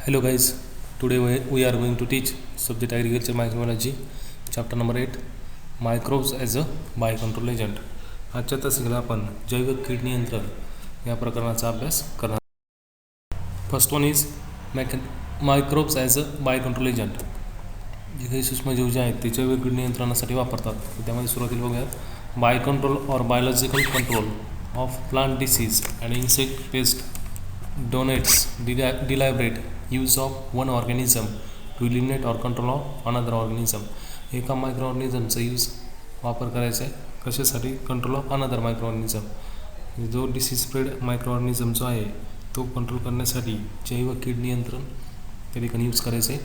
Hello guys, today we are going to teach subject agriculture microbiology chapter number 8 microbes as a biocontrol agent. आजच्या तासिकेला आपण जैविक कीड नियंत्रण या प्रकरणाचा अभ्यास करणार. First one is microbes as a biocontrol agent. जे काही सूक्ष्मजीव जे आहेत ते जैविक कीड नियंत्रणासाठी वापरतात. त्यामध्ये सुरुवातीला बघूयात बायोकंट्रोल और biological control of plant disease and insect paste donates deliberate use of one organism to eliminate or control of another organism. एका मायक्रो ऑर्गॅनिझमचा यूज वापर करायचा आहे कशासाठी? Control of another micro organism. जो डिसीज स्प्रेड मायक्रो ऑर्गॅनिझम जो आहे तो control करण्यासाठी जैव कीड नियंत्रण त्या ठिकाणी यूज करायचं आहे.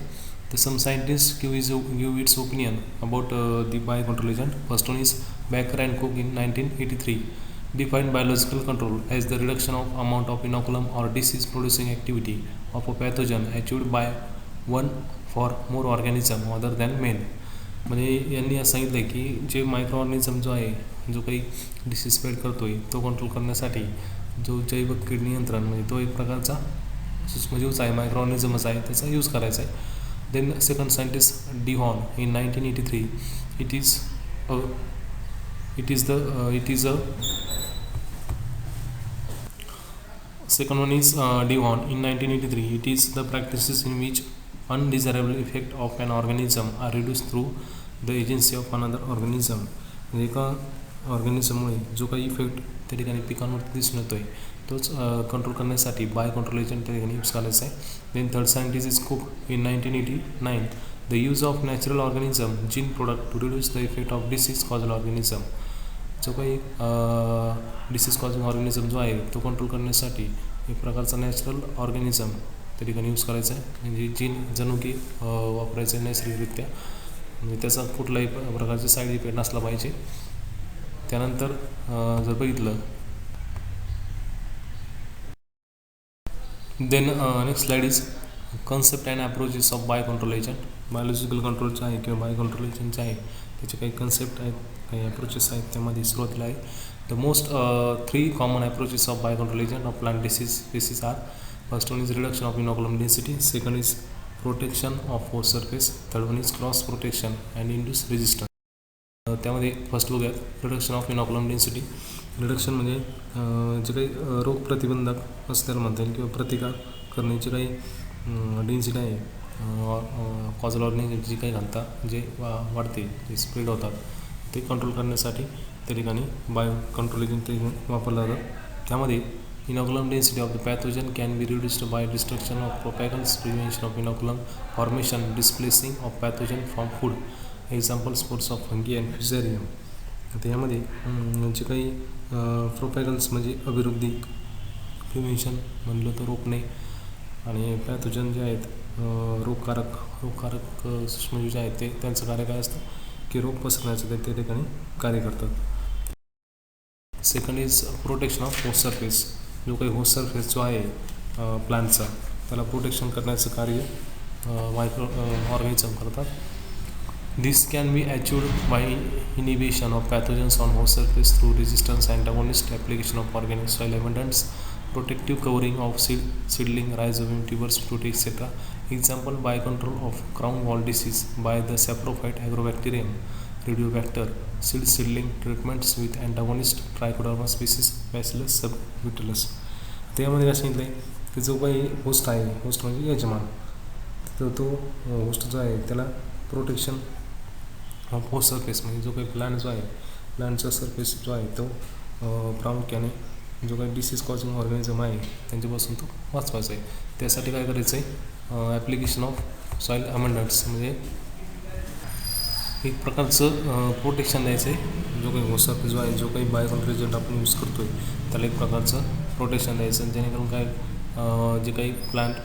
तर some scientist give its opinion about the bio control agent. First one is Baker and Cook in 1983 defined biological control as the reduction of amount of inoculum or disease producing activity of a pathogen achieved by one or more organism other than man. म्हणजे यांनी असं सांगितलं की जे micro organism जो आहे जो काही डिसीज स्प्रेड करतोय तो कंट्रोल करण्यासाठी जो जैव कीड नियंत्रण म्हणजे तो एक प्रकारचा सूक्ष्मजीवच आहे, मायक्रो ऑर्गॅनिझमच आहे, त्याचा यूज करायचा आहे. Then second scientist Dehon in 1983 it is a second one is Devon in 1983. It is the practices in which undesirable effect of an organism are reduced through the agency of another organism. म्हणजे एका ऑर्गॅनिझममुळे जो काही effect त्या ठिकाणी पिकांवरती दिसून येतो आहे तोच कंट्रोल करण्यासाठी बायो कंट्रोल एजंट त्या ठिकाणी यूज करायचा आहे. Then third scientist is cook in 1989. The use of natural organism gene product to reduce the effect of disease causal organism. जो काही डिसीज कॉजिंग ऑर्गॅनिझम जो आहे तो कंट्रोल करण्यासाठी एक प्रकारचा नॅचरल ऑर्गॅनिझम त्या ठिकाणी यूज करायचा आहे. म्हणजे जीन जणू की वापरायचं आहे नैसर्गिकरित्या, म्हणजे त्याचा कुठलाही प्रकारचे साईड इफेक्ट नसला पाहिजे. त्यानंतर जर बघितलं then next slide is concept and approaches of bio control agent. Biological कंट्रोलचं आहे किंवा बायो कंट्रोल एजंटचे आहे त्याचे काही कन्सेप्ट आहेत, काही अप्रोचेस आहेत. त्यामध्ये सुरुवातीला आहे the most 3 common approaches of bio control agent of plant disease are. First one is reduction of inoculum density, second is protection of host surface, third one is cross protection and induce resistance. त्यामध्ये first बघूयात reduction of inoculum density. Reduction म्हणजे जे काही रोग प्रतिबंधक असं त्याला म्हणता येईल किंवा प्रतिकार करण्याची काही डेन्सिटी आहे कॉजल ऑर्गॅनिझमची जी काही घनता जे वाढते जे स्प्रेड होतात ते कंट्रोल करण्यासाठी त्या ठिकाणी बायो कंट्रोल एजंट ते वापरलं जातं. त्यामध्ये inoculum density of the pathogen can be reduced by destruction of propagules, prevention of inoculum formation, displacing of pathogen from food. Example spores of fungi and fusarium. त्यामध्ये जे काही प्रोपॅगल्स म्हणजे अभिवृद्धी, प्रिव्हेन्शन म्हणलं तर रोखणे, आणि पॅथोजन जे आहेत रोगकारक सूक्ष्मजीव जे आहेत ते त्यांचं कार्य काय असतं की रोग पसरण्याचं ते त्या ठिकाणी कार्य करतात. Second is protection of host surface. जो काही होस्ट सरफेस जो आहे प्लांटचा त्याला प्रोटेक्शन करण्याचं कार्य मायक्रो ऑर्गॅनिझम करतात. This can be achieved by inhibition of pathogens on host surface through resistance antagonist, application of organic soil abundance, protective covering of seedling, rhizome, tubers, fruit, etc. Example biocontrol of crown gall disease by the saprophyte agrobacterium, radiobacter, seedling treatments with antagonist trichoderma species Bacillus subtilis. त्यामध्ये काय सांगितलं आहे की जो काही host आहे, host म्हणजे यजमान, तर तो होस्ट जो आहे त्याला प्रोटेक्शन ऑफ होस्ट सरफेस म्हणजे जो काही प्लांट जो आहे प्लांटचा सरफेस जो आहे तो प्रामुख्याने जो काही डिसीज कॉजिंग ऑर्गॅनिझम आहे त्यांच्यापासून तो वाचवायचा आहे. त्यासाठी काय करायचं आहे ॲप्लिकेशन ऑफ सॉईल अमेंडंट्स म्हणजे एक प्रकारचं प्रोटेक्शन द्यायचं आहे. जो काही होस्ट सरफेस जो आहे जो काही बायो कंट्रोल एजंट आपण यूज करतो आहे त्याला एक प्रकारचं प्रोटेक्शन द्यायचं जेणेकरून काय जे काही प्लांट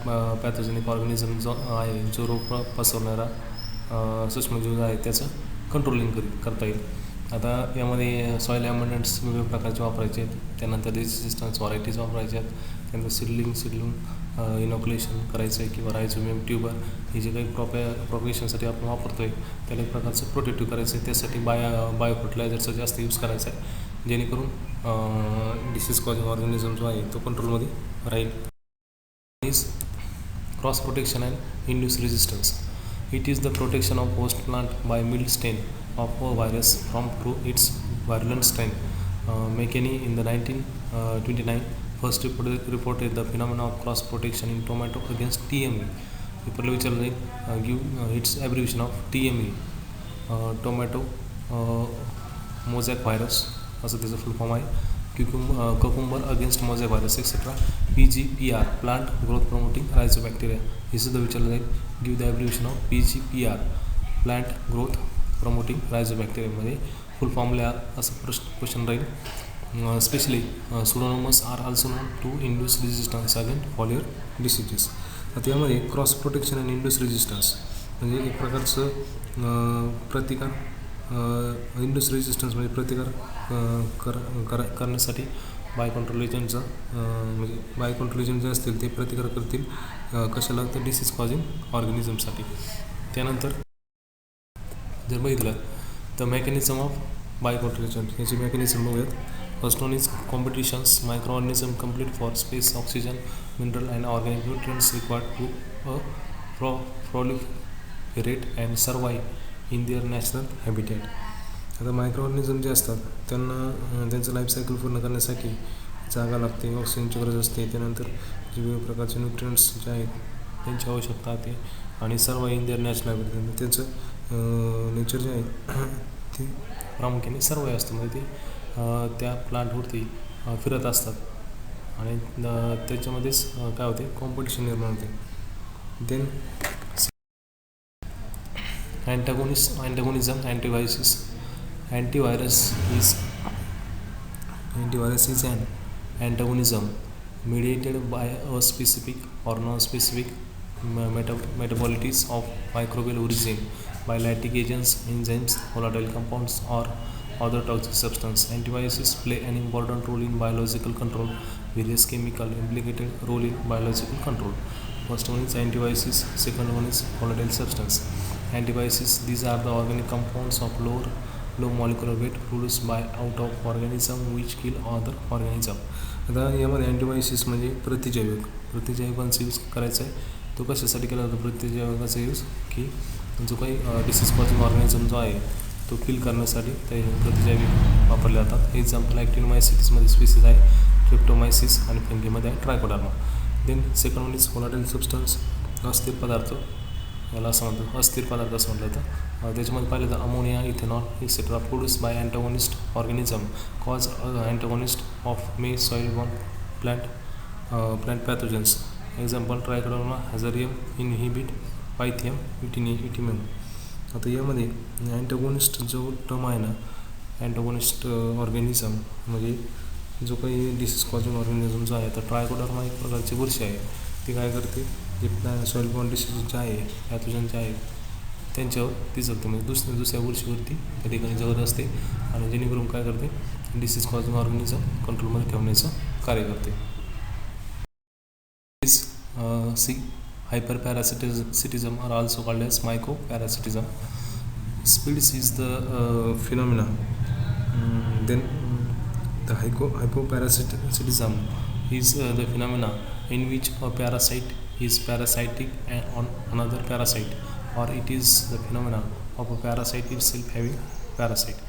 पॅथोजेनिक ऑर्गॅनिझम जो आहे जो रोग पसरणारा सूक्ष्मजीव आहे त्याचं कंट्रोलिंग करता येईल. आता यामध्ये सॉईल अमेंडंट्स वेगवेगळ्या प्रकारचे वापरायचे आहेत. त्यानंतर रेजिस्टन्स व्हरायटीज वापरायचे आहेत. त्यानंतर सिडलिंग इनॉक्युलेशन करायचं आहे किंवा रायझोमियम ट्यूबर हे जे काही प्रोपेगेशनसाठी आपण वापरतो आहे त्याला एक प्रकारचं प्रोटेक्टिव्ह करायचं आहे. त्यासाठी बायो फर्टिलायझरचा जास्त यूज करायचा आहे जेणेकरून डिसीज कॉजिंग ऑर्गॅनिझम जो आहे तो कंट्रोलमध्ये राहील. Is Cross protection and induced resistance. It is the protection of host plant by mild strain of a virus from through its virulent strain. McKinney in the 1929 first reported the phenomenon of cross protection in tomato against TME. People give its abbreviation of TME, tomato mosaic virus, असं त्याचं फुल form आहे. Cucumber against mosaic virus etc. PGPR, plant growth promoting rhizobacteria. हे सुद्धा विचारलं जाईल. Give the abbreviation of PGPR, plant growth promoting rhizobacteria. मध्ये full फॉर्मला असं क्वेश्चन राहील. Specially pseudomonas are also known to induce resistance against foliar diseases. आता यामध्ये क्रॉस प्रोटेक्शन आणि इंड्यूस रेजिस्टन्स म्हणजे एक प्रकारचं प्रतिकार, इंड्यूस रेजिस्टन्स म्हणजे प्रतिकार करण्यासाठी बाय कंट्रोल एजंटचा म्हणजे बाय कंट्रोल एजंट जे असतील ते प्रतिकार करतील कशाला तर डिसीज कॉजिंग ऑर्गॅनिझमसाठी. त्यानंतर जर बघितलं तर mechanism of bio control agent याची मेकॅनिझम बघूयात. First one is competitions micro organism complete for space oxygen mineral and organic nutrients required to proliferate and survive in their natural habitat. आता micro organism जे असतात त्यांना त्यांचं life cycle पूर्ण करण्यासाठी जागा लागते, ऑक्सिजनची गरज असते, त्यानंतर जे वेगवेगळ्या प्रकारचे न्यूट्रिएंट्स जे आहेत त्यांची आवश्यकता आहे आणि survive in their natural habitat. त्यांचं नेचर जे आहे ते प्रामुख्याने सर्वाइव्ह असतं म्हणजे ते त्या प्लांटवरती फिरत असतात आणि त्याच्यामध्येच काय होते कॉम्पिटिशन निर्माण होते. Then antagonism, antivirus is an antagonism mediated by a specific or non-specific metabolites of microbial origin by lactic agents, enzymes, volatile compounds or other toxic substance. Antiviruses play an important role in biological control. Various chemical implicated role in biological control. First one is antiviruses, second one is volatile substance. Antiviruses, these are the organic compounds of low molecular weight produced by out of organism which kill other organism. आता यामध्ये अँटीबायोसिस म्हणजे प्रतिजैविकांचा use करायचा आहे. तो कशासाठी केला जातो प्रतिजैविकांचा use की जो काही डिसीज कॉजिंग ऑर्गॅनिझम जो आहे तो किल करण्यासाठी ते प्रतिजैविक वापरले जातात. एक्झाम्पल ॲक्टिनोमायसिटीसमध्ये स्पीसीज आहे ट्रिप्टोमायसिस आणि फंगीमध्ये आहे trichoderma. Then second one is volatile substance, अस्थिर पदार्थ याला असं म्हणतात, अस्थिर पदार्थ असं म्हटलं तर त्याच्यामध्ये पाहिलं तर ammonia, ethanol etcetera produce by antagonist organism cause antagonist of may soil borne plant pathogens. Example trichoderma हॅझारियम इनहिबिट पायथियम इटिमियम. आता यामध्ये अँटागोनिस्ट जो टर्म आहे ना, अँटागोनिस्ट ऑर्गॅनिझम म्हणजे जो काही डिसीज कॉजिंग ऑर्गॅनिझम जो आहे तर ट्रायकोडर्मा एक प्रकारची बुरशी आहे. ती काय करते जे सॉइल बॉर्न डिसीज जे आहे पॅथोजन जे आहे त्यांच्यावर ती जगते म्हणजे दुसऱ्या बुरशीवरती त्या ठिकाणी जगत असते आणि जेणेकरून काय करते डिसीज कॉजिंग ऑर्गॅनिझम कंट्रोलमध्ये ठेवण्याचं कार्य करते. C hyperparasitism are also called as mycoparasitism. Spidz is the phenomena. Then the hypoparasitism is the phenomena in which a parasite is parasitic on another parasite, or it is the phenomena of a parasite itself having parasite.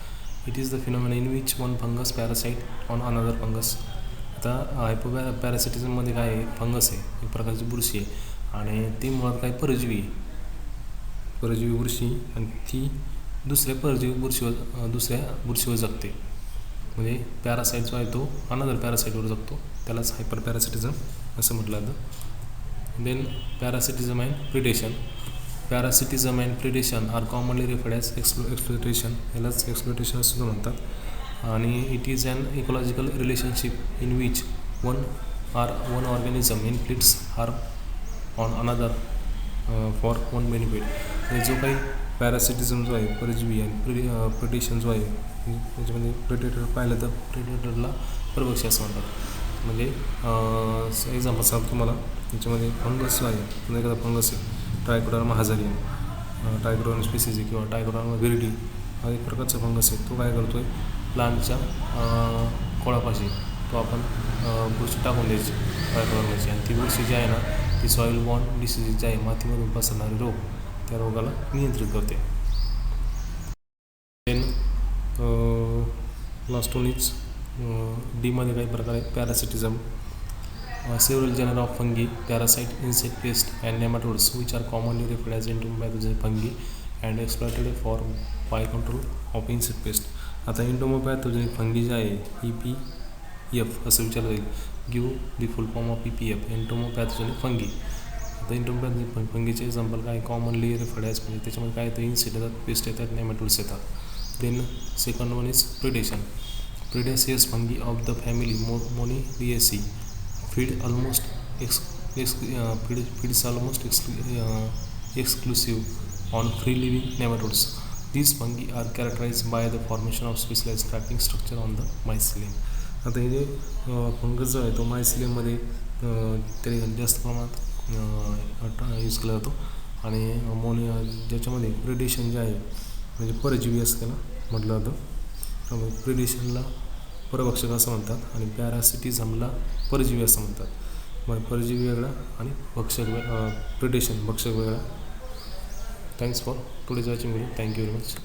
It is the phenomena in which one fungus parasite on another fungus. आता हायपोपॅरासिटिझममध्ये काय आहे fungus आहे एक प्रकारची बुरशी आहे आणि ती मुळात काय परजीवी बुरशी आणि ती दुसऱ्या बुरशीवर जगते म्हणजे पॅरासाईट जो आहे तो अनदर पॅरासाईटवर जगतो त्यालाच हायपर पॅरासिटिझम असं म्हटलं जातं. Then parasitism and predation are commonly referred as exploitation, यालाच एक्सप्लॉयटेशन असं सुद्धा म्हणतात. आणि it is an ecological relationship in which one organism inflicts harm on another for one benefit. जो काही पॅरासिटिझम जो आहे परजीवी आणि प्रिडेशन जो आहे त्याच्यामध्ये प्रेडेटर पाहिलं तर प्रेडेटरला परभक्षी असं म्हणतात. म्हणजे एक्झाम्पल सांगतो तुम्हाला त्याच्यामध्ये फंगस जो आहे एखादा फंगस आहे ट्रायकोडर्मा हॅझारियम, ट्रायकोडर्मा स्पीसीज आहे किंवा ट्रायकोडर्मा व्हिरिडी हा एक प्रकारचा फंगस आहे. तो काय करतो आहे प्लांटच्या खोळापाशी तो आपण बुरशी टाकून द्यायची वातावरणाची, आणि ती बुरशी जी आहे ना ती सॉईल बॉर्न डिसीज जे आहे मातीमधून पसरणारे रोग त्या रोगाला नियंत्रित करते. देन लास्ट वन इज डीमध्ये काही प्रकार आहेत. Parasitism, several genera of fungi, parasite, insect, pest and nematodes which are commonly referred as entomopathogen fungi and exploited for biocontrol of insect pest. आता entomopathogen fungi जे आहे EPF असं विचारलं जाईल. Give the full form of EPF, entomopathogen fungi. आता entomopathogen फंगीचे example काय, commonly referred as, म्हणजे त्याच्यामध्ये काय येतं, इन्सेक्ट येतात, पेस्ट येतात, नेमॅटोड्स येतात. Then second one is predation. Predaceous fungi of the family Moniliaceae feeds almost exclusive on free-living nematodes. These fungi are characterized by the formation of specialized trapping structure on the mycelium. आता हे जे fungus जो आहे तो मायसिलियममध्ये तरी जास्त प्रमाणात use केला जातो, आणि ज्याच्यामध्ये प्रिडेशन जे आहे म्हणजे परजीवी असं त्याला म्हटलं जातं. त्यामुळे प्रिडेशनला परभक्षक असं म्हणतात आणि पॅरासिटिझमला परजीवी असं म्हणतात. मग परजीवी वेगळा आणि भक्षक प्रिडेशन भक्षक वेगळा. Thanks for today's watching video. Thank you very much.